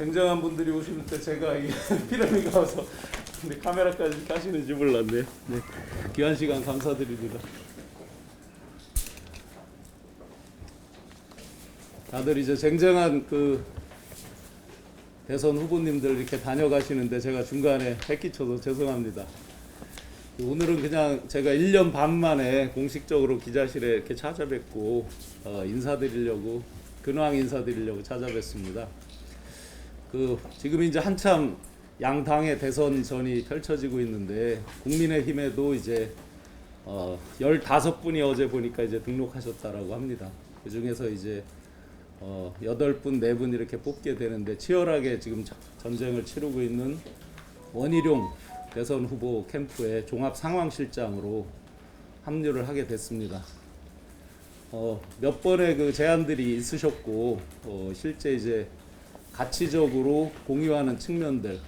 쟁쟁한 분들이 오시는데 제가 이 피라미가 와서 근데 카메라까지 이렇게 하시는지 몰랐네요. 네. 귀한 시간 감사드립니다. 다들 이제 쟁쟁한 그 대선 후보님들 이렇게 다녀가시는데 제가 중간에 해끼쳐서 죄송합니다. 오늘은 그냥 제가 1년 반 만에 공식적으로 기자실에 이렇게 찾아뵙고 인사드리려고 근황 인사드리려고 찾아뵙습니다. 지금 이제 한참 양 당의 대선전이 펼쳐지고 있는데 국민의힘에도 이제 15분이 어제 보니까 이제 등록하셨다라고 합니다. 그 중에서 이제 8분, 4분 이렇게 뽑게 되는데 치열하게 지금 전쟁을 치르고 있는 원희룡 대선 후보 캠프의 종합 상황실장으로 합류를 하게 됐습니다. 몇 번의 그 제안들이 있으셨고 실제 이제 가치적으로 공유하는 측면들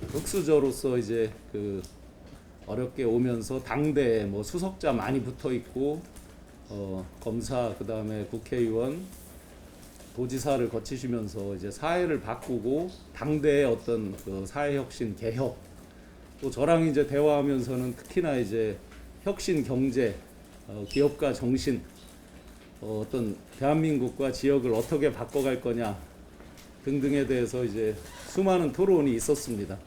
흑수저로서 이제 그 어렵게 오면서 당대에 뭐 수석자 많이 붙어 있고 검사 그다음에 국회의원 도지사를 거치시면서 이제 사회를 바꾸고 당대의 어떤 그 사회혁신 개혁 또 저랑 이제 대화하면서는 특히나 이제 혁신 경제 기업가 정신 어떤 대한민국과 지역을 어떻게 바꿔갈 거냐 등등에 대해서 이제 수많은 토론이 있었습니다.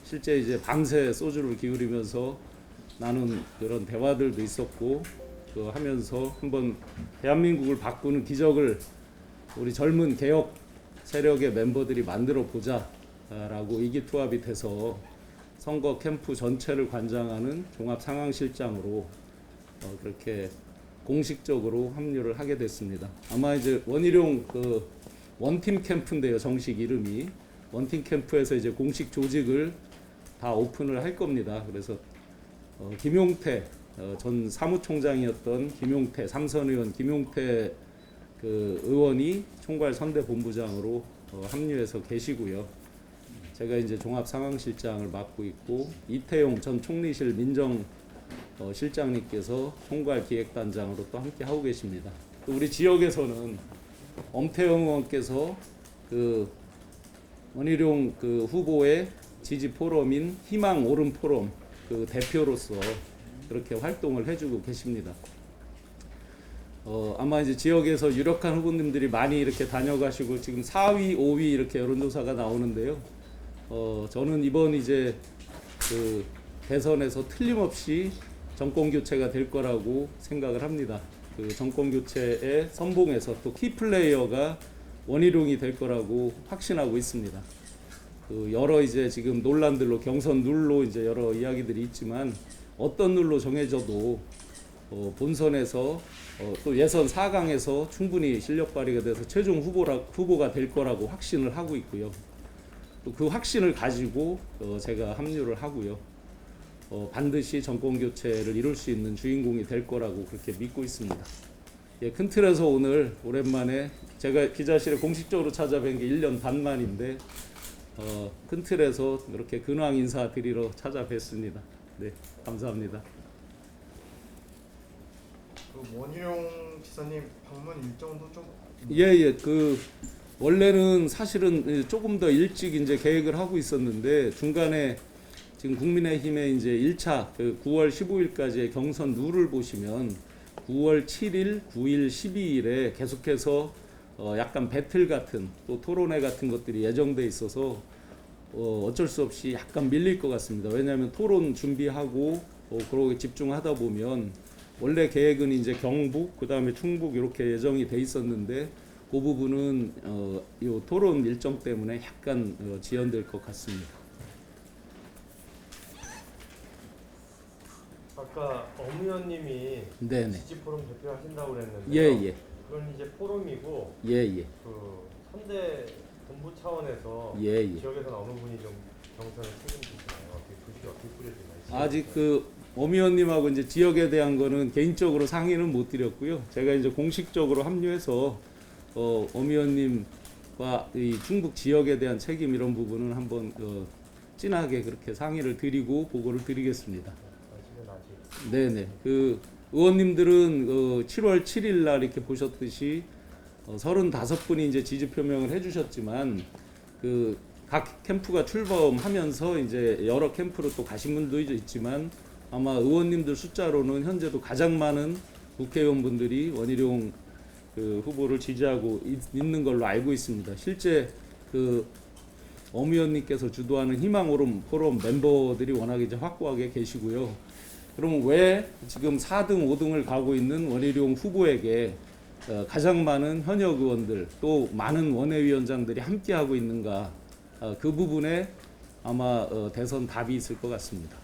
실제 이제 밤새 소주를 기울이면서 나눈 그런 대화들도 있었고 하면서 한번 대한민국을 바꾸는 기적을 우리 젊은 개혁 세력의 멤버들이 만들어 보자라고 의기투합이 돼서 선거 캠프 전체를 관장하는 종합 상황실장으로 그렇게 공식적으로 합류를 하게 됐습니다. 아마 이제 원희룡 그 원팀 캠프인데요, 정식 이름이 원팀 캠프에서 이제 공식 조직을 다 오픈을 할 겁니다. 그래서 김용태 전 사무총장이었던 김용태 삼선 의원 김용태 그 의원이 총괄 선대본부장으로 합류해서 계시고요. 제가 이제 종합 상황실장을 맡고 있고 이태용 전 총리실 민정 실장님께서 총괄 기획단장으로 또 함께 하고 계십니다. 또 우리 지역에서는 엄태영 의원께서 그 원희룡 그 후보의 지지 포럼인 희망 오름 포럼 그 대표로서 그렇게 활동을 해주고 계십니다. 아마 이제 지역에서 유력한 후보님들이 많이 이렇게 다녀가시고 지금 4위, 5위 이렇게 여론조사가 나오는데요. 저는 이번 이제 그 대선에서 틀림없이 정권 교체가 될 거라고 생각을 합니다. 그 정권 교체의 선봉에서 또 키플레이어가 원희룡이 될 거라고 확신하고 있습니다. 그 여러 이제 지금 논란들로 경선 룰로 이제 여러 이야기들이 있지만 어떤 룰로 정해져도 본선에서 또 예선 4강에서 충분히 실력 발휘가 돼서 최종 후보가 될 거라고 확신을 하고 있고요. 또 그 확신을 가지고 제가 합류를 하고요. 반드시 정권 교체를 이룰 수 있는 주인공이 될 거라고 그렇게 믿고 있습니다. 예, 큰 틀에서 오늘 오랜만에 제가 기자실에 공식적으로 찾아뵌 게 1년 반 만인데 큰 틀에서 이렇게 근황 인사 드리러 찾아뵀습니다. 네, 감사합니다. 그 원희룡 지사님 방문 일정도 좀 예, 그 원래는 사실은 조금 더 일찍 이제 계획을 하고 있었는데 중간에 지금 국민의힘의 이제 1차 그 9월 15일까지의 경선 룰을 보시면 9월 7일, 9일, 12일에 계속해서 약간 배틀 같은 또 토론회 같은 것들이 예정돼 있어서 어쩔 수 없이 약간 밀릴 것 같습니다. 왜냐하면 토론 준비하고 그러고 집중하다 보면 원래 계획은 이제 경북 그다음에 충북 이렇게 예정이 돼 있었는데 그 부분은 요 토론 일정 때문에 약간 지연될 것 같습니다. 아까 엄 의원님이 네네. 지지 포럼 대표하신다고 그랬는데 예. 그건 이제 포럼이고 예. 그 선대 본부 차원에서 예. 지역에서 어느 분이 좀 경선을 책임지시나요? 어떻게 꾸려지나요? 아직 그 엄 의원님하고 이제 지역에 대한 거는 개인적으로 상의는 못 드렸고요. 제가 이제 공식적으로 합류해서 엄 의원님과 이 충북 지역에 대한 책임 이런 부분은 한번 진하게 그렇게 상의를 드리고 보고를 드리겠습니다. 아직은 아직. 네네. 그 의원님들은 7월 7일 날 이렇게 보셨듯이 35분이 이제 지지 표명을 해주셨지만 그 각 캠프가 출범하면서 이제 여러 캠프로 또 가신 분도 있지만 아마 의원님들 숫자로는 현재도 가장 많은 국회의원분들이 원희룡 그 후보를 지지하고 있는 걸로 알고 있습니다. 실제 그 엄 의원님께서 주도하는 희망 포럼 멤버들이 워낙 이제 확고하게 계시고요. 그러면 왜 지금 4등, 5등을 가고 있는 원희룡 후보에게 가장 많은 현역 의원들 또 많은 원외위원장들이 함께 하고 있는가? 그 부분에 아마 대선 답이 있을 것 같습니다.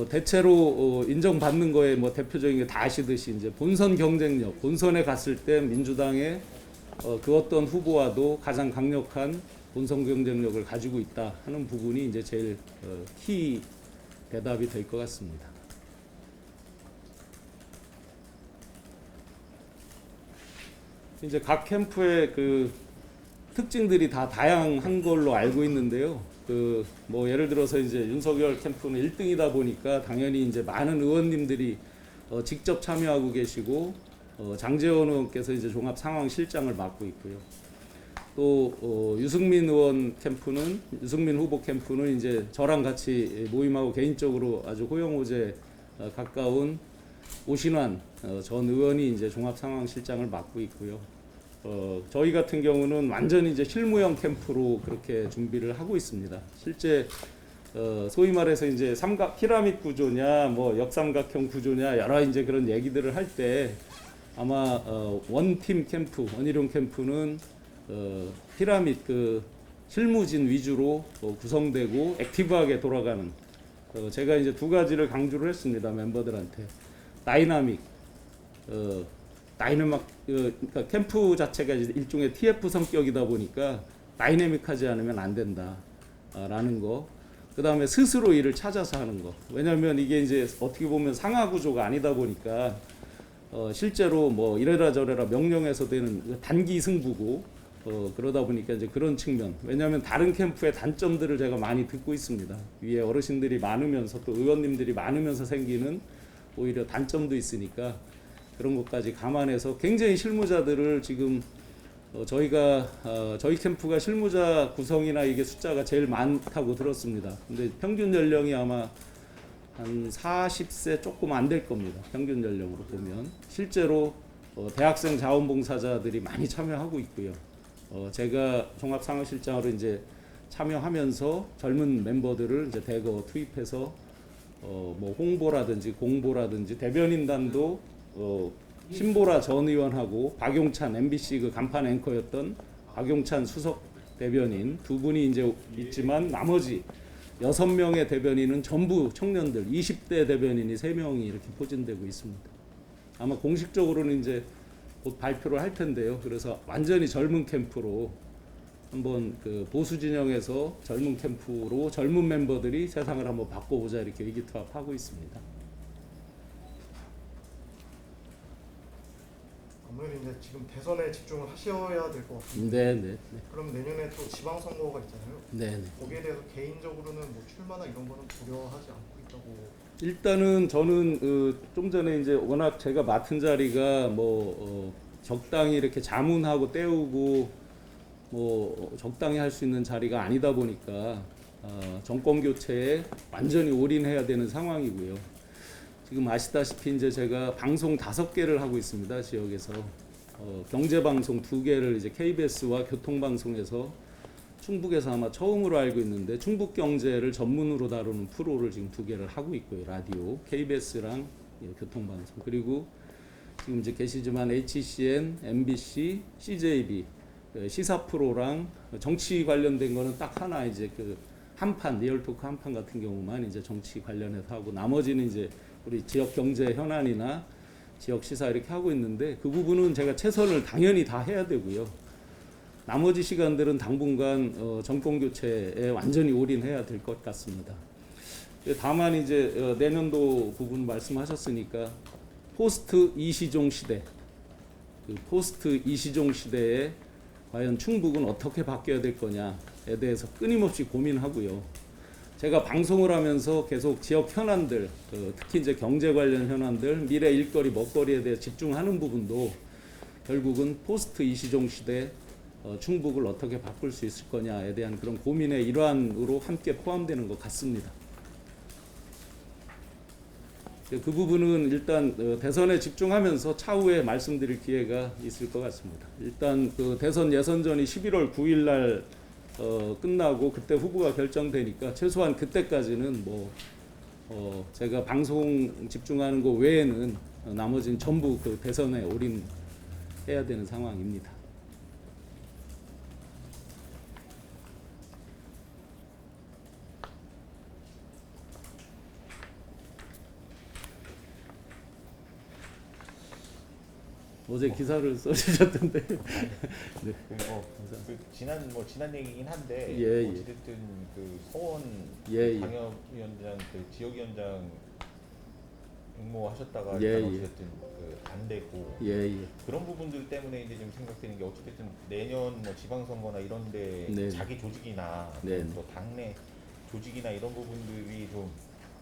대체로 인정받는 거에 뭐 대표적인 게 다 아시듯이 이제 본선 경쟁력, 본선에 갔을 때 민주당의 그 어떤 후보와도 가장 강력한 본선 경쟁력을 가지고 있다 하는 부분이 이제 제일 키 대답이 될 것 같습니다. 이제 각 캠프의 그 특징들이 다 다양한 걸로 알고 있는데요. 그 뭐 예를 들어서 이제 윤석열 캠프는 1등이다 보니까 당연히 이제 많은 의원님들이 직접 참여하고 계시고 장제원 의원께서 이제 종합 상황 실장을 맡고 있고요. 또 유승민 후보 캠프는 이제 저랑 같이 모임하고 개인적으로 아주 호영호제 가까운 오신환 전 의원이 이제 종합 상황 실장을 맡고 있고요. 저희 같은 경우는 완전히 이제 실무형 캠프로 그렇게 준비를 하고 있습니다. 실제 소위 말해서 이제 피라미드 구조냐, 뭐 역삼각형 구조냐 여러 이제 그런 얘기들을 할 때 아마 원팀 캠프, 원희룡 캠프는 피라미드 그 실무진 위주로 구성되고 액티브하게 돌아가는 제가 이제 두 가지를 강조를 했습니다 멤버들한테 그러니까 캠프 자체가 이제 일종의 TF 성격이다 보니까 다이내믹하지 않으면 안 된다라는 거. 그 다음에 스스로 일을 찾아서 하는 거. 왜냐하면 이게 이제 어떻게 보면 상하 구조가 아니다 보니까 실제로 뭐 이래라 저래라 명령해서 되는 단기 승부고 그러다 보니까 이제 그런 측면. 왜냐하면 다른 캠프의 단점들을 제가 많이 듣고 있습니다. 위에 어르신들이 많으면서 또 의원님들이 많으면서 생기는 오히려 단점도 있으니까. 그런 것까지 감안해서 굉장히 실무자들을 지금 저희 캠프가 실무자 구성이나 이게 숫자가 제일 많다고 들었습니다. 근데 평균 연령이 아마 한 40세 조금 안 될 겁니다. 평균 연령으로 보면 실제로 대학생 자원봉사자들이 많이 참여하고 있고요. 제가 종합상황실장으로 이제 참여하면서 젊은 멤버들을 이제 대거 투입해서 뭐 홍보라든지 공보라든지 대변인단도 신보라 전 의원하고 박용찬 MBC 그 간판 앵커였던 박용찬 수석 대변인 두 분이 이제 있지만 나머지 6명의 대변인은 전부 청년들 20대 대변인이 3명이 이렇게 포진되고 있습니다. 아마 공식적으로는 이제 곧 발표를 할 텐데요. 그래서 완전히 젊은 캠프로 한번 그 보수 진영에서 젊은 캠프로 젊은 멤버들이 세상을 한번 바꿔보자 이렇게 의기투합하고 있습니다. 아무래도 이제 지금 대선에 집중을 하셔야 될 것 같습니다. 네. 그럼 내년에 또 지방선거가 있잖아요. 네. 거기에 대해서 개인적으로는 뭐 출마나 이런 거는 고려하지 않고 있다고. 일단은 저는 좀 전에 이제 워낙 제가 맡은 자리가 적당히 이렇게 자문하고 때우고 적당히 할 수 있는 자리가 아니다 보니까 정권 교체에 완전히 올인해야 되는 상황이고요. 지금 아시다시피 이제 제가 방송 5개를 하고 있습니다. 지역에서 경제 방송 2개를 이제 KBS와 교통방송에서 충북에서 아마 처음으로 알고 있는데 충북 경제를 전문으로 다루는 프로를 지금 2개를 하고 있고요. 라디오 KBS랑 교통방송 그리고 지금 이제 계시지만 HCN, MBC, CJB 시사 프로랑 정치 관련된 거는 딱 하나 이제 그 한판 리얼토크 한판 같은 경우만 이제 정치 관련해서 하고 나머지는 이제 우리 지역 경제 현안이나 지역 시사 이렇게 하고 있는데 그 부분은 제가 최선을 당연히 다 해야 되고요. 나머지 시간들은 당분간 정권 교체에 완전히 올인해야 될 것 같습니다. 다만 이제 내년도 부분 말씀하셨으니까 포스트 이시종 시대, 그 포스트 이시종 시대에 과연 충북은 어떻게 바뀌어야 될 거냐에 대해서 끊임없이 고민하고요. 제가 방송을 하면서 계속 지역 현안들, 특히 이제 경제 관련 현안들, 미래 일거리, 먹거리에 대해 집중하는 부분도 결국은 포스트 이시종 시대 충북을 어떻게 바꿀 수 있을 거냐에 대한 그런 고민의 일환으로 함께 포함되는 것 같습니다. 그 부분은 일단 대선에 집중하면서 차후에 말씀드릴 기회가 있을 것 같습니다. 일단 그 대선 예선전이 11월 9일 날 끝나고 그때 후보가 결정되니까 최소한 그때까지는 뭐 제가 방송 집중하는 거 외에는 나머지는 전부 그 대선에 올인해야 되는 상황입니다. 어제 기사를 써주셨던데. 네. 지난 얘기긴 한데 예, 어찌됐든 그 서원 예. 방역위원장 그 지역위원장 응모하셨다가 예, 일단 예. 어찌됐든 그 안 되고 예. 그런 부분들 때문에 이제 좀 생각되는 게 어찌됐든 내년 뭐 지방선거나 이런데 네. 자기 조직이나 네. 또 당내 조직이나 이런 부분들이 좀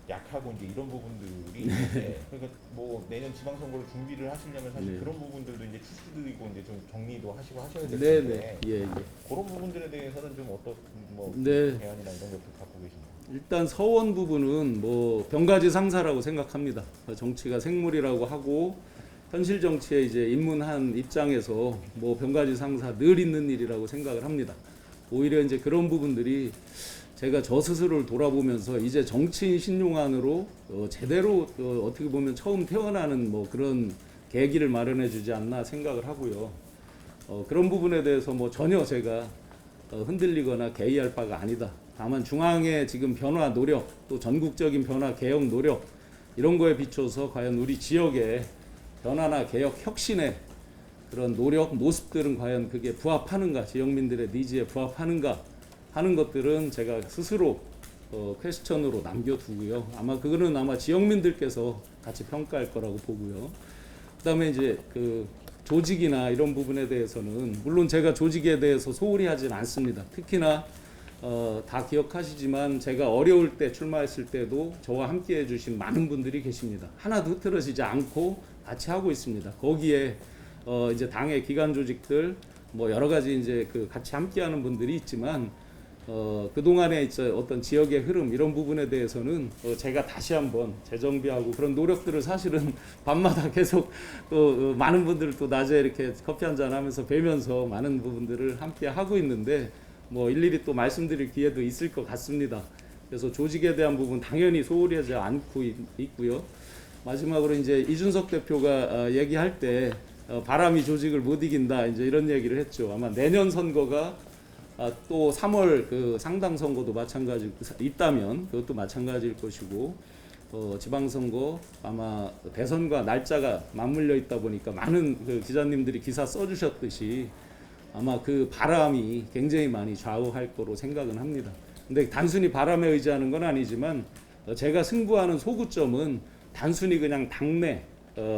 약하고 이제 이런 부분들이 이제 그러니까 뭐 내년 지방선거를 준비를 하시려면 사실 네. 그런 부분들도 이제 추스들이고 이제 좀 정리도 하시고 하셔야 될 네, 텐데 네. 예. 그런 부분들에 대해서는 좀 어떤 뭐 네. 대안이나 이런 것들 갖고 계신가요? 일단 서원 부분은 뭐 병가지 상사라고 생각합니다. 정치가 생물이라고 하고 현실 정치에 이제 입문한 입장에서 뭐 병가지 상사 늘 있는 일이라고 생각을 합니다. 오히려 이제 그런 부분들이 제가 저 스스로를 돌아보면서 이제 정치인 신용안으로 제대로 어떻게 보면 처음 태어나는 뭐 그런 계기를 마련해 주지 않나 생각을 하고요. 그런 부분에 대해서 뭐 전혀 제가 흔들리거나 개의할 바가 아니다. 다만 중앙의 지금 변화 노력 또 전국적인 변화 개혁 노력 이런 거에 비춰서 과연 우리 지역의 변화나 개혁 혁신의 그런 노력 모습들은 과연 그게 부합하는가, 지역민들의 니즈에 부합하는가 하는 것들은 제가 스스로 퀘스천으로 남겨두고요. 아마 그거는 아마 지역민들께서 같이 평가할 거라고 보고요. 그다음에 이제 그 조직이나 이런 부분에 대해서는 물론 제가 조직에 대해서 소홀히 하진 않습니다. 특히나 다 기억하시지만 제가 어려울 때 출마했을 때도 저와 함께 해주신 많은 분들이 계십니다. 하나도 흐트러지지 않고 같이 하고 있습니다. 거기에 이제 당의 기관 조직들 뭐 여러 가지 이제 그 같이 함께하는 분들이 있지만 그 동안에 이제 어떤 지역의 흐름 이런 부분에 대해서는 제가 다시 한번 재정비하고 그런 노력들을 사실은 밤마다 계속 또 많은 분들을 또 낮에 이렇게 커피 한잔 하면서 뵈면서 많은 부분들을 함께 하고 있는데 뭐 일일이 또 말씀드릴 기회도 있을 것 같습니다. 그래서 조직에 대한 부분 당연히 소홀히 하지 않고 있고요. 마지막으로 이제 이준석 대표가 얘기할 때 바람이 조직을 못 이긴다 이제 이런 얘기를 했죠. 아마 내년 선거가 또 3월 그 상당 선거도 마찬가지 있다면 그것도 마찬가지일 것이고 지방선거 아마 대선과 날짜가 맞물려 있다 보니까 많은 그 기자님들이 기사 써주셨듯이 아마 그 바람이 굉장히 많이 좌우할 거로 생각은 합니다. 근데 단순히 바람에 의지하는 건 아니지만 제가 승부하는 소구점은 단순히 그냥 당내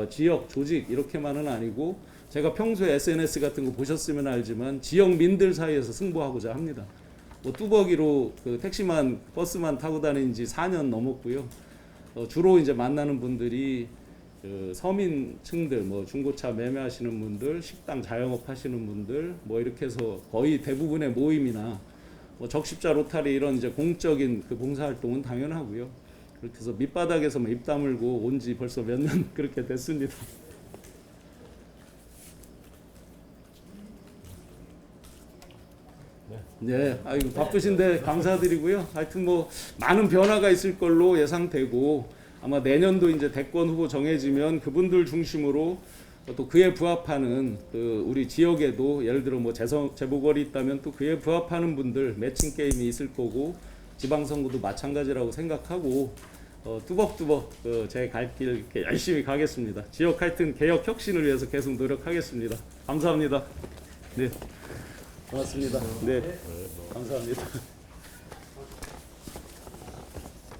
지역 조직 이렇게만은 아니고 제가 평소에 SNS 같은 거 보셨으면 알지만 지역민들 사이에서 승부하고자 합니다. 뭐 뚜벅이로 그 택시만 버스만 타고 다닌 지 4년 넘었고요. 주로 이제 만나는 분들이 그 서민층들 뭐 중고차 매매하시는 분들, 식당 자영업 하시는 분들 뭐 이렇게 해서 거의 대부분의 모임이나 뭐 적십자 로타리 이런 이제 공적인 그 봉사활동은 당연하고요. 그렇게 해서 밑바닥에서 입 다물고 온 지 벌써 몇 년 그렇게 됐습니다. 네, 아이고 바쁘신데 감사드리고요. 하여튼 뭐 많은 변화가 있을 걸로 예상되고 아마 내년도 이제 대권 후보 정해지면 그분들 중심으로 또 그에 부합하는 그 우리 지역에도 예를 들어 뭐 재보궐이 있다면 또 그에 부합하는 분들 매칭 게임이 있을 거고 지방선거도 마찬가지라고 생각하고 뚜벅뚜벅 제 갈 길 이렇게 열심히 가겠습니다. 지역 하여튼 개혁 혁신을 위해서 계속 노력하겠습니다. 감사합니다. 네, 고맙습니다. 네, 감사합니다.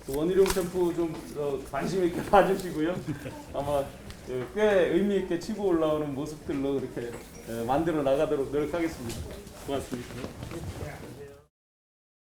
원희룡 캠프 좀 관심 있게 봐주시고요. 아마 꽤 의미 있게 치고 올라오는 모습들로 이렇게 만들어 나가도록 노력하겠습니다. 고맙습니다.